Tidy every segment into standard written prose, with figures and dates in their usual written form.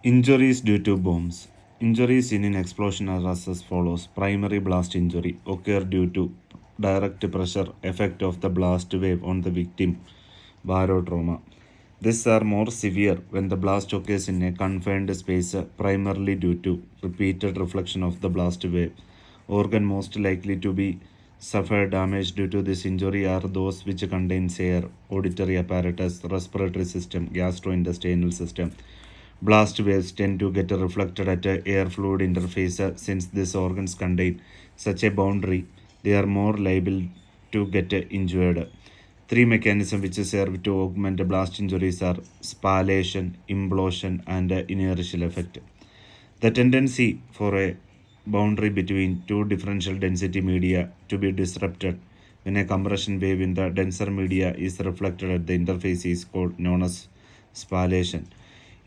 Injuries due to bombs. Injuries in an explosion are as follows. Primary blast injury occur due to direct pressure effect of the blast wave on the victim, barotrauma. These are more severe when the blast occurs in a confined space, primarily due to repeated reflection of the blast wave. Organ most likely to be suffer damage due to this injury are those which contains air, auditory apparatus, respiratory system, gastrointestinal system. Blast waves tend to get reflected at a air fluid interface since these organs contain such a boundary, they are more liable to get injured. Three mechanisms which serve to augment blast injuries are spallation, implosion, and inertial effect. The tendency for a boundary between two differential density media to be disrupted when a compression wave in the denser media is reflected at the interface is called known as spallation.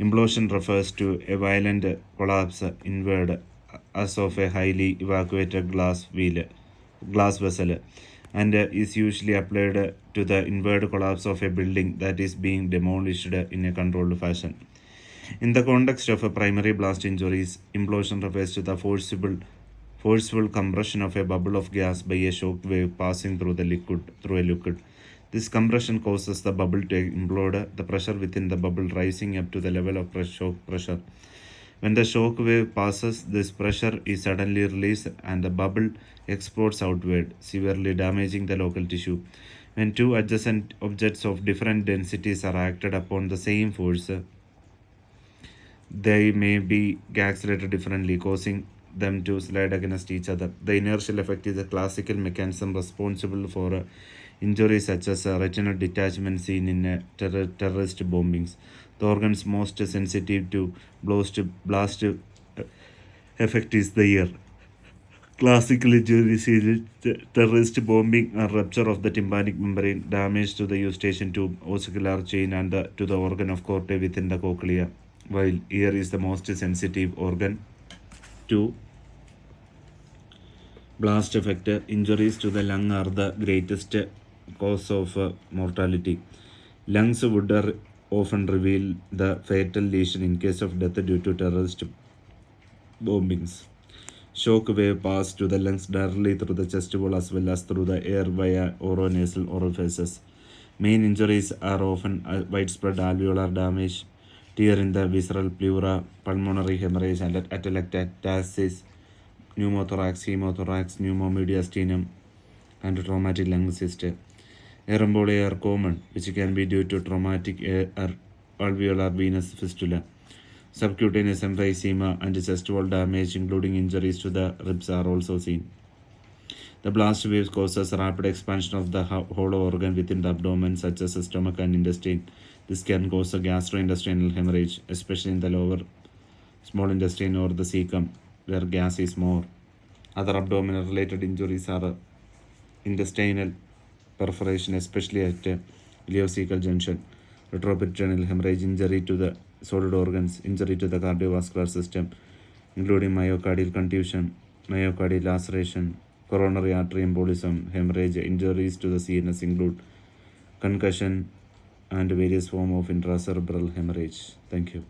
Implosion refers to a violent collapse inward as of a highly evacuated glass vessel, and is usually applied to the inward collapse of a building that is being demolished in a controlled fashion. In the context of a primary blast injuries, implosion refers to the forceful compression of a bubble of gas by a shock wave passing through a liquid. This compression causes the bubble to implode, the pressure within the bubble rising up to the level of shock pressure. When the shock wave passes, this pressure is suddenly released and the bubble explodes outward, severely damaging the local tissue. When two adjacent objects of different densities are acted upon the same force, they may be accelerated differently, causing them to slide against each other. The inertial effect is a classical mechanism responsible for injuries such as retinal detachment seen in terrorist bombings. The organs most sensitive to blast effect is the ear. Classical injuries in terrorist bombing are rupture of the tympanic membrane, damage to the eustachian tube, ossicular chain, and to the organ of corte within the cochlea. While ear is the most sensitive organ to blast effect, injuries to the lung are the greatest cause of mortality. Lungs would often reveal the fatal lesion in case of death due to terrorist bombings. Shock wave pass to the lungs directly through the chest wall as well as through the air via oronasal orifices. Main injuries are often widespread alveolar damage, tear in the visceral pleura, pulmonary hemorrhage, and atelectasis, pneumothorax, hemothorax, pneumomediastinum, and traumatic lung cyst. Air embolia are common, which can be due to traumatic alveolar venous fistula. Subcutaneous emphysema and chest wall damage, including injuries to the ribs, are also seen. The blast wave causes rapid expansion of the hollow organ within the abdomen, such as the stomach and intestine. This can cause a gastrointestinal hemorrhage, especially in the lower small intestine or the cecum, where gas is more. Other abdominal related injuries are intestinal perforation, especially at ileocecal junction, retroperitoneal hemorrhage, injury to the solid organs, injury to the cardiovascular system, including myocardial contusion, myocardial laceration, coronary artery embolism, hemorrhage. Injuries to the CNS include concussion and various forms of intracerebral hemorrhage. Thank you.